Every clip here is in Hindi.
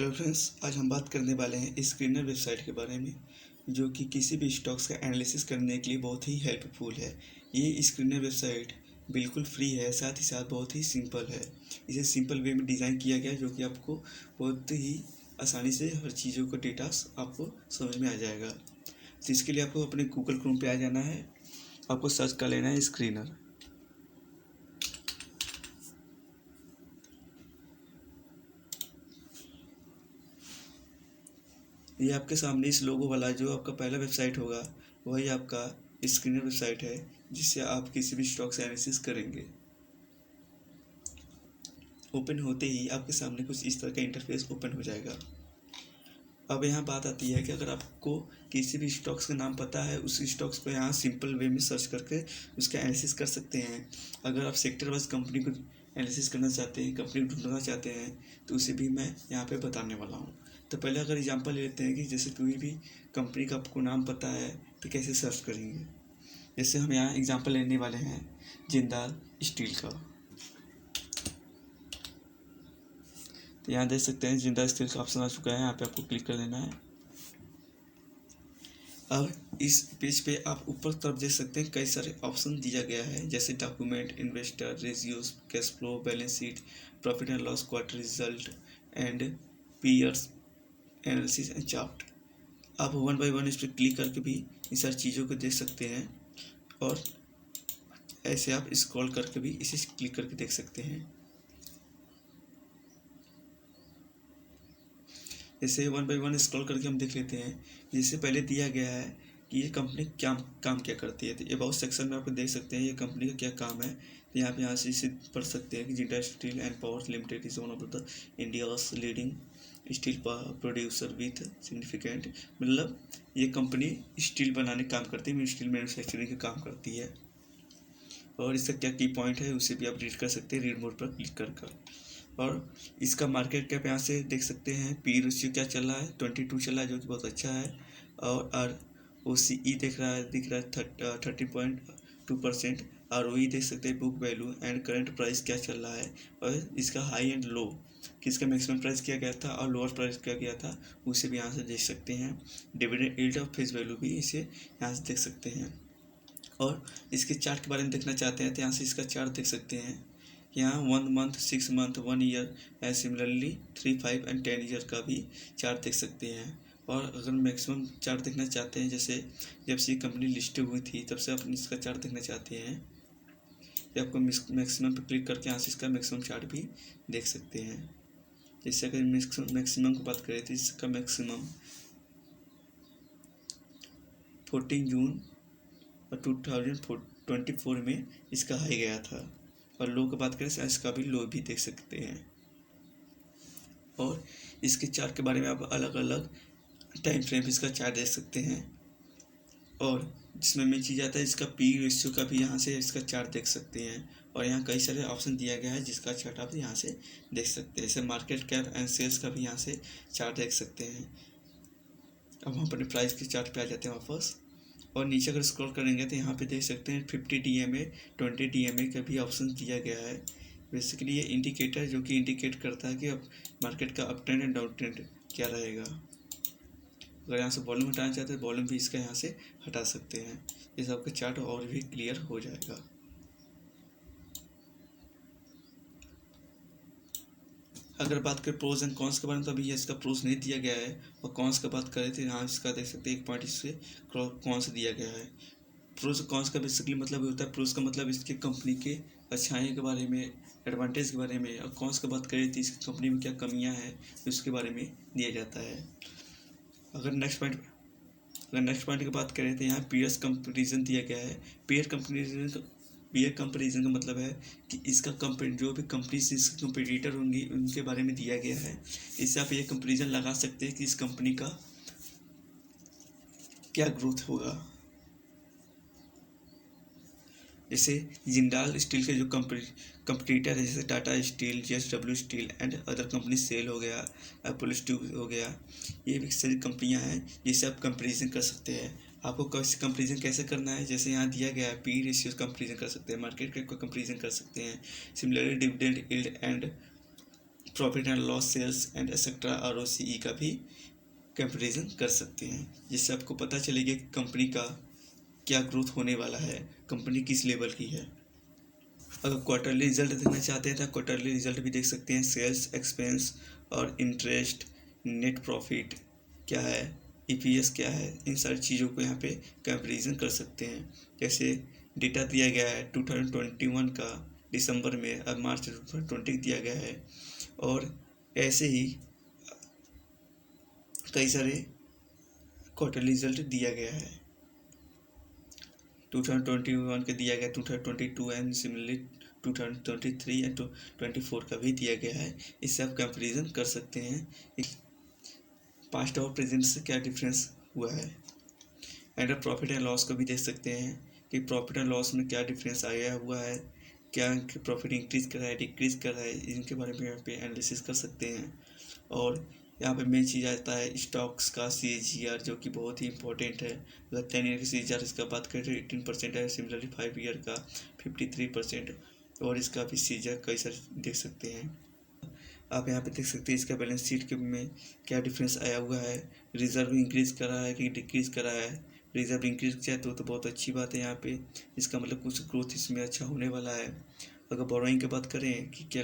हेलो फ्रेंड्स, आज हम बात करने वाले हैं स्क्रीनर वेबसाइट के बारे में, जो कि किसी भी स्टॉक्स का एनालिसिस करने के लिए बहुत ही हेल्पफुल है। ये स्क्रीनर वेबसाइट बिल्कुल फ्री है, साथ ही साथ बहुत ही सिंपल है। इसे सिंपल वे में डिज़ाइन किया गया है, जो कि आपको बहुत ही आसानी से हर चीज़ों का डेटा आपको समझ में आ जाएगा। तो इसके लिए आपको अपने गूगल क्रोम पे आ जाना है, आपको सर्च कर लेना है स्क्रीनर। ये आपके सामने इस लोगो वाला जो आपका पहला वेबसाइट होगा, वही आपका स्क्रीनर वेबसाइट है, जिससे आप किसी भी स्टॉक से एनालिसिस करेंगे। ओपन होते ही आपके सामने कुछ इस तरह का इंटरफेस ओपन हो जाएगा। अब यहाँ बात आती है कि अगर आपको किसी भी स्टॉक्स का नाम पता है, उस स्टॉक्स को यहाँ सिंपल वे में सर्च करके उसका एनालिसिस कर सकते हैं। अगर आप सेक्टर वाइज कंपनी को एनालिसिस करना चाहते हैं, कंपनी को ढूंढना चाहते हैं, तो उसे भी मैं यहाँ पे बताने वाला हूँ। तो पहले अगर एग्जांपल ले लेते हैं कि जैसे कोई भी कंपनी का आपको नाम पता है तो कैसे सर्च करेंगे। जैसे हम यहाँ एग्जांपल लेने वाले हैं जिंदाल स्टील का। तो यहाँ देख सकते हैं जिंदाल स्टील का ऑप्शन आ चुका है, यहाँ पे आपको क्लिक कर देना है। अब इस पेज पे आप ऊपर तरफ देख सकते हैं कई सारे ऑप्शन दिया गया है, जैसे document, investor, ratios, cash flow, balance sheet, profit and loss, quarter result and peers analysis and chart. आप वन बाय वन इस पर क्लिक करके भी इन सारी चीज़ों को देख सकते हैं, और ऐसे आप स्क्रॉल करके भी इसे क्लिक करके देख सकते हैं। जैसे वन बाय वन स्क्रॉल करके हम देख लेते हैं। जैसे पहले दिया गया है कि ये कंपनी क्या काम क्या करती है, तो ये बहुत सेक्शन में आपको देख सकते हैं ये कंपनी का क्या काम है। तो यहाँ से इसे पढ़ सकते हैं कि Jindal steel and power limited is one of the India's leading steel producer with significant, मतलब ये कंपनी स्टील बनाने का काम करती है, स्टील मैन्युफैक्चरिंग का काम करती है। और इसका क्या की पॉइंट है उसे भी आप रीड कर सकते हैं रीड मोड पर क्लिक कर। और इसका मार्केट कैप यहाँ से देख सकते हैं। पी रेशियो क्या चल रहा है, 22 चल रहा है, जो कि बहुत अच्छा है। और ROCE दिख रहा है 30.2%। ROE देख सकते हैं, book value and current price क्या चल रहा है, और इसका हाई एंड लो, किसका मैक्सिमम प्राइस किया गया था और लोअर प्राइस किया गया था, उसे भी यहाँ से देख सकते हैं। डिविडेंड यील्ड और फेस वैल्यू भी इसे यहाँ से देख सकते हैं। और इसके चार्ट के बारे में देखना चाहते हैं तो यहाँ से इसका चार्ट देख सकते हैं। यहाँ 1 month, 6 month, 1 year and similarly 3, 5 and 10 year का भी चार्ट देख सकते हैं। और अगर मैक्सिमम चार्ट देखना चाहते हैं, जैसे जब से ये कंपनी लिस्ट हुई थी तब से आप इसका चार्ट देखना चाहते हैं, तो आपको मैक्सिमम पर क्लिक करके यहाँ से इसका मैक्सिमम चार्ट भी देख सकते हैं। जैसे अगर मैक्सिमम की बात करें तो इसका मैक्सिमम 14 जून 2024 में इसका हाई गया था। और लो की बात करें तो इसका भी लो भी देख सकते हैं। और इसके चार्ट के बारे में आप अलग अलग टाइम फ्रेम इसका चार्ट देख सकते हैं। और जिसमें मेन चीज़ आता है इसका पी रेशियो का भी यहाँ से इसका चार्ट देख सकते हैं। और यहाँ कई सारे ऑप्शन दिया गया है जिसका चार्ट आप यहाँ से देख सकते हैं। जैसे मार्केट कैप एंड सेल्स का भी यहाँ से चार्ट देख सकते हैं। अब हम अपने प्राइस के चार्ट पे आ जाते हैं वापस। और नीचे अगर स्क्रॉल करेंगे तो यहाँ पे देख सकते हैं 50 DMA, 20 DMA का भी ऑप्शन दिया गया है। बेसिकली ये इंडिकेटर जो कि इंडिकेट करता है कि अब मार्केट का up trend and down trend क्या रहेगा। अगर यहाँ से वॉल्यूम हटाना चाहते हैं, वॉल्यूम भी इसका यहाँ से हटा सकते हैं। इस आपका चार्ट और भी क्लियर हो जाएगा। अगर बात करें प्रोज एंड कॉन्स के बारे में, तो अभी इसका प्रोज नहीं दिया गया है। और कॉन्स का बात करें तो यहाँ इसका देख सकते हैं 1 पॉइंट इससे कॉन्स दिया गया है। प्रोज कॉन्स का बेसिकली मतलब होता है, प्रोज का मतलब इसके कंपनी के अच्छाई के बारे में, एडवांटेज के बारे में। और कॉन्स की बात करें तो इसकी कंपनी में क्या कमियां हैं उसके बारे में दिया जाता है। अगर नेक्स्ट पॉइंट की बात करें तो यहाँ पीयर्स कंपेरिजन दिया गया है। पीयर कंपेरिजन का मतलब है कि इसका जो भी कंपनी से इसके कंपटीटर होंगी उनके बारे में दिया गया है। इससे आप ये कंपेरिजन लगा सकते हैं कि इस कंपनी का क्या ग्रोथ होगा। जैसे जिंदाल स्टील के जो कंपटीटर है, जैसे Tata steel, JSW steel and other company, SAIL हो गया, अपोलो ट्यूब हो गया, ये भी सारी कंपनियां हैं जिससे आप कंपैरिजन कर सकते हैं। आपको कंपैरिजन कैसे करना है, जैसे यहाँ दिया गया है पी रेशियो कंपैरिजन कर सकते हैं, मार्केट कैप का कंपैरिजन कर सकते हैं, similarly dividend yield and profit and loss, sales and etcetera, ROCE का भी कंपैरिजन कर सकते हैं, जिससे आपको पता चलेगा कि कंपनी का क्या ग्रोथ होने वाला है, कंपनी किस लेवल की है। अगर क्वार्टरली रिजल्ट देखना चाहते हैं तो क्वार्टरली रिजल्ट भी देख सकते हैं। सेल्स, एक्सपेंस और इंटरेस्ट, नेट प्रॉफिट क्या है, EPS क्या है, इन सारी चीज़ों को यहाँ पे कंपैरिजन कर सकते हैं। जैसे डेटा दिया गया है 2021 का दिसंबर में, अब मार्च 2020 दिया गया है, और ऐसे ही कई सारे क्वार्टरली रिजल्ट दिया गया है। 2021 का दिया गया, 2022 एंड सिमिलरली 2023 एंड 2024 का भी दिया गया है। इससे आप कंपैरिजन कर सकते हैं पास्ट और प्रेजेंट से क्या डिफरेंस हुआ है। एंड प्रॉफिट एंड लॉस को भी देख सकते हैं कि प्रॉफिट एंड लॉस में क्या डिफरेंस आया हुआ है, क्या प्रॉफिट इंक्रीज कर रहा है, डिक्रीज कर रहा है, इनके बारे में यहाँ पे एनालिसिस कर सकते हैं। और यहाँ पे मेन चीज़ आता है स्टॉक्स का CAGR, जो कि बहुत ही इंपॉर्टेंट है। अगर 10 ईयर की CAGR इसका बात करें तो 18% है, सिमिलरली 5 ईयर का 53%, और इसका भी CAGR कई सारे देख सकते हैं। आप यहाँ पे देख सकते हैं इसका बैलेंस शीट के में क्या डिफरेंस आया हुआ है, रिजर्व इंक्रीज कर रहा है कि डिक्रीज कर रहा है। रिजर्व इंक्रीज किया तो बहुत अच्छी बात है, यहाँ पे इसका मतलब कुछ ग्रोथ इसमें अच्छा होने वाला है। अगर बोरोइंग की बात करें कि क्या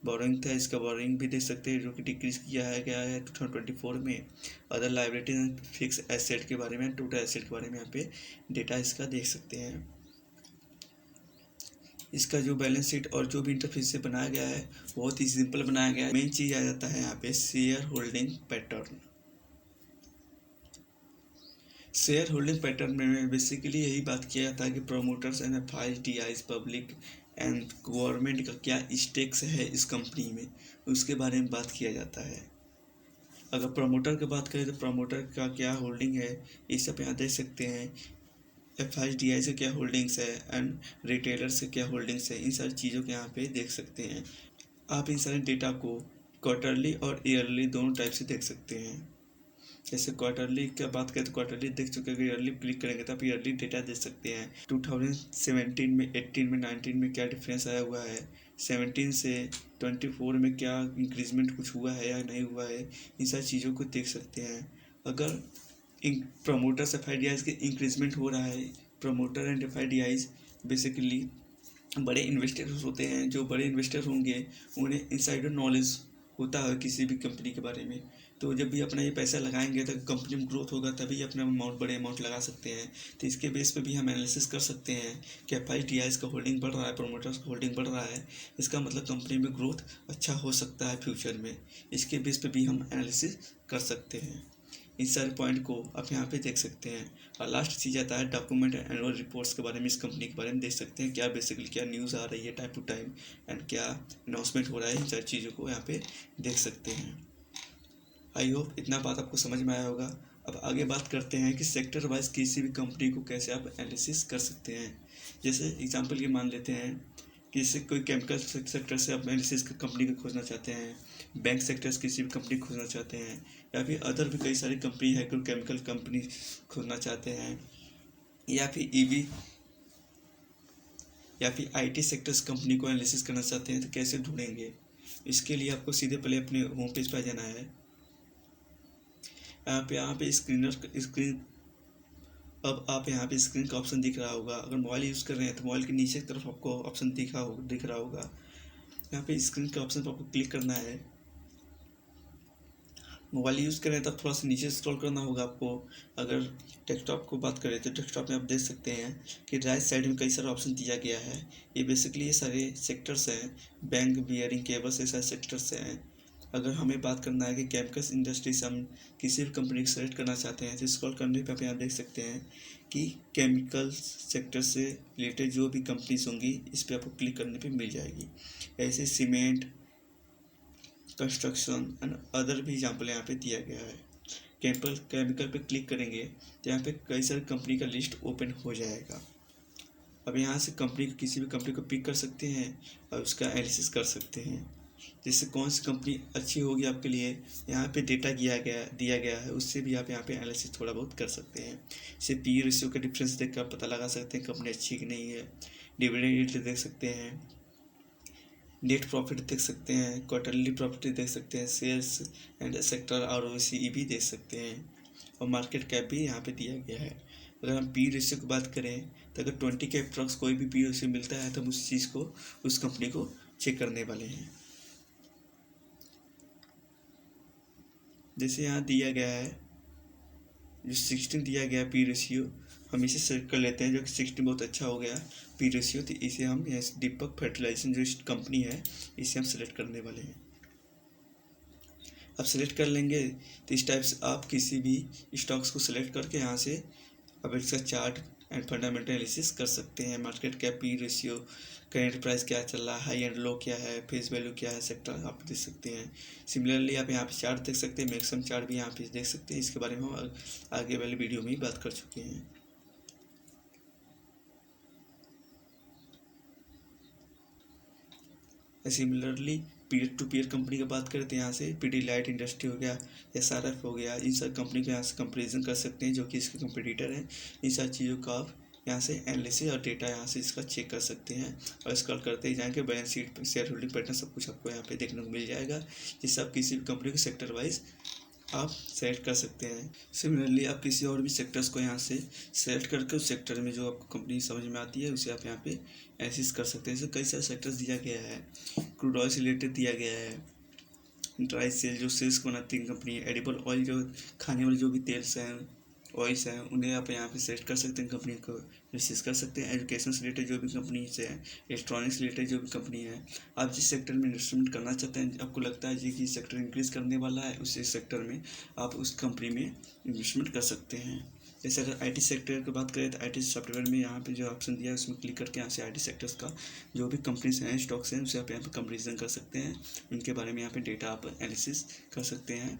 बोरोइंग था, इसका बोरोइंग भी देख सकते हैं जो कि डिक्रीज किया है गया है 2024 में। Other liability and fix asset के बारे में, टोटल एसेट के बारे में यहाँ पे डेटा इसका देख सकते हैं। इसका जो बैलेंस शीट और जो भी इंटरफेस से बनाया गया है बहुत ही सिंपल बनाया गया है। मेन चीज़ आ जाता है यहाँ पे share holding pattern. Share holding pattern में बेसिकली यही बात किया जाता है कि promoters and FIDIs, public and government का क्या स्टेक्स है इस कंपनी में, उसके बारे में बात किया जाता है। अगर प्रमोटर की बात करें तो प्रमोटर का क्या होल्डिंग है, ये सब यहाँ देख सकते हैं। FIDI से क्या होल्डिंग्स है एंड रिटेलर से क्या होल्डिंग्स है, इन सारी चीज़ों को यहाँ पे देख सकते हैं। आप इन सारे डेटा को क्वार्टरली और ईयरली दोनों टाइप से देख सकते हैं। जैसे क्वार्टरली का बात करें तो क्वार्टरली देख चुके हैं, ईयरली क्लिक करेंगे तो आप ईयरली डेटा देख सकते हैं। 2017 में, 18 में, 19 में क्या डिफरेंस आया हुआ है, 17 से 24 में क्या इंक्रीजमेंट कुछ हुआ है या नहीं हुआ है, इन सारी चीज़ों को देख सकते हैं। अगर प्रमोटर्स FIDIs के इंक्रीजमेंट हो रहा है, प्रमोटर एंड FIDIs बेसिकली बड़े इन्वेस्टर्स होते हैं, जो बड़े इन्वेस्टर होंगे उन्हें इनसाइडर नॉलेज होता है किसी भी कंपनी के बारे में। तो जब भी अपना ये पैसा लगाएंगे तो कंपनी में ग्रोथ होगा, तभी अपना बड़े अमाउंट लगा सकते हैं। तो इसके बेस पे भी हम एनालिसिस कर सकते हैं कि FIDIs का होल्डिंग बढ़ रहा है, प्रोमोटर्स का होल्डिंग बढ़ रहा है, इसका मतलब कंपनी में ग्रोथ अच्छा हो सकता है फ्यूचर में। इसके बेस पे भी हम एनालिसिस कर सकते हैं। इन सारे पॉइंट को आप यहाँ पे देख सकते हैं। और लास्ट चीज़ आता है डॉक्यूमेंट एंड एनुअल रिपोर्ट्स के बारे में। इस कंपनी के बारे में देख सकते हैं क्या बेसिकली क्या न्यूज़ आ रही है टाइम टू टाइम एंड क्या अनाउंसमेंट हो रहा है, इन सारी चीज़ों को यहाँ पे देख सकते हैं। आई होप इतना बात आपको समझ में आया होगा। अब आगे बात करते हैं कि सेक्टर वाइज किसी भी कंपनी को कैसे आप एनालिसिस कर सकते हैं। जैसे एग्जांपल ये मान लेते हैं कि जैसे कोई केमिकल सेक्टर से आप एनालिसिस कंपनी को खोजना चाहते हैं, बैंक सेक्टर से किसी भी कंपनी को खोजना चाहते हैं, या फिर अदर भी कई सारी कंपनी है कोई केमिकल कंपनी खोजना चाहते हैं, या फिर EV या फिर IT सेक्टर्स कंपनी को एनालिसिस करना चाहते हैं, तो कैसे ढूंढेंगे। इसके लिए आपको सीधे पहले अपने होम पेज पर जाना है। यहाँ पे स्क्रीन अब आप यहाँ पे स्क्रीन का ऑप्शन दिख रहा होगा। अगर मोबाइल यूज़ कर रहे हैं तो मोबाइल के नीचे की तरफ आपको ऑप्शन दिख रहा होगा। यहाँ पे स्क्रीन के ऑप्शन पर आपको क्लिक करना है। मोबाइल यूज़ कर रहे हैं तब थोड़ा सा नीचे स्क्रॉल करना होगा आपको। अगर डेस्कटॉप को बात करें तो डेस्कटॉप में आप देख सकते हैं कि राइट साइड में कई सारे ऑप्शन दिया गया है। ये बेसिकली ये सारे सेक्टर्स हैं, बैंक, बियरिंग, केबल्स, ये सारे सेक्टर्स हैं। अगर हमें बात करना है कि केमिकल्स इंडस्ट्री से हम किसी भी कंपनी को सेलेक्ट करना चाहते हैं तो स्क्रॉल करने पे आप यहाँ देख सकते हैं कि केमिकल सेक्टर से रिलेटेड जो भी कंपनीज होंगी इस पर आपको क्लिक करने पे मिल जाएगी। ऐसे सीमेंट, कंस्ट्रक्शन एंड अदर भी एग्जाम्पल यहाँ पे दिया गया है। केमिकल पे क्लिक करेंगे तो यहाँ पे कई सारी कंपनी का लिस्ट ओपन हो जाएगा। अब यहाँ से किसी भी कंपनी को पिक कर सकते हैं और उसका एनालिसिस कर सकते हैं। जैसे कौन सी कंपनी अच्छी होगी आपके लिए, यहाँ पे डेटा दिया गया है, उससे भी आप यहाँ पे एनालिसिस थोड़ा बहुत कर सकते हैं। जैसे PE रेशियो का डिफरेंस देख कर पता लगा सकते हैं कंपनी अच्छी कि नहीं है। डिविडेंड यील्ड देख सकते हैं, नेट प्रॉफिट देख सकते हैं, क्वार्टरली प्रॉफिट देख सकते हैं, सेल्स एंड सेक्टर ROCE भी देख सकते हैं, और मार्केट कैप भी यहाँ पे दिया गया है। अगर हम पी रेशियो की बात करें तो अगर 20 के अप्रॉक्स कोई भी पी रेशियो मिलता है तो हम उस चीज़ को, उस कंपनी को चेक करने वाले हैं। जैसे यहाँ दिया गया है, जो 16 दिया गया पी रेशियो, हम इसे सेलेक्ट कर लेते हैं, जो कि 16 बहुत अच्छा हो गया पी रेशियो, तो इसे हम यहाँ दीपक फर्टिलाइजेशन जो कंपनी है इसे हम सेलेक्ट करने वाले हैं। अब सेलेक्ट कर लेंगे तो इस टाइप से आप किसी भी स्टॉक्स को सेलेक्ट करके यहाँ से अब इसका चार्ट एंड फंडामेंटल एनालिसिस कर सकते हैं। Market cap, P ratio, current price क्या चल रहा है, हाई एंड लो क्या है, फेस वैल्यू क्या है, सेक्टर आप देख सकते हैं। सिमिलरली आप यहाँ पे चार्ट देख सकते हैं, मैक्सिमम चार्ट भी यहाँ पे देख सकते हैं। इसके बारे में हम आगे वाले वीडियो में ही बात कर चुके हैं। Similarly peer to peer company की बात करें तो यहाँ से पीडीलाइट इंडस्ट्री हो गया, SRF हो गया, इन सब कंपनी को यहाँ से कंपेरिजन कर सकते हैं जो कि इसके कंपटीटर हैं। इन सब चीज़ों का आप यहाँ से एनालिसिस और डेटा यहाँ से इसका चेक कर सकते हैं, और स्क्रॉल करते ही जाएंगे balance sheet, share holding pattern सब कुछ आपको यहाँ पे देखने को मिल जाएगा, जिससे आप किसी भी कंपनी को सेक्टर वाइज आप सेलेक्ट कर सकते हैं। सिमिलरली आप किसी और भी सेक्टर्स को यहाँ से सेलेक्ट करके उस सेक्टर में जो आपको कंपनी समझ में आती है उसे आप यहाँ पे एनालिसिस कर सकते हैं। जैसे कई सारे सेक्टर्स दिया गया है, क्रूड ऑयल से रिलेटेड दिया गया है, ड्राई सेल जो सेल्स को बनाती है कंपनी है, एडिबल ऑयल जो खाने वाले जो भी तेल्स हैं, ऑयल्स हैं, उन्हें आप यहाँ पे सेलेक्ट कर सकते हैं, कंपनी को एनालिसिस कर सकते हैं। एजुकेशन से रिलेटेड जो भी कंपनी से है, इलेक्ट्रॉनिक्स से रिलेटेड जो भी कंपनी है, आप जिस सेक्टर में इन्वेस्टमेंट करना चाहते हैं, आपको लगता है जी कि सेक्टर इंक्रीज करने वाला है, उस सेक्टर में आप उस कंपनी में इन्वेस्टमेंट कर सकते हैं। जैसे अगर IT सेक्टर की बात करें तो IT सॉफ्टवेयर में यहाँ पे जो ऑप्शन दिया है उसमें क्लिक करके यहाँ से IT सेक्टर्स का जो भी कंपनीज हैं, स्टॉक्स हैं, उसे आप यहाँ पे कंपेरिजन कर सकते हैं, उनके बारे में यहाँ पे डेटा आप एनालिसिस कर सकते हैं।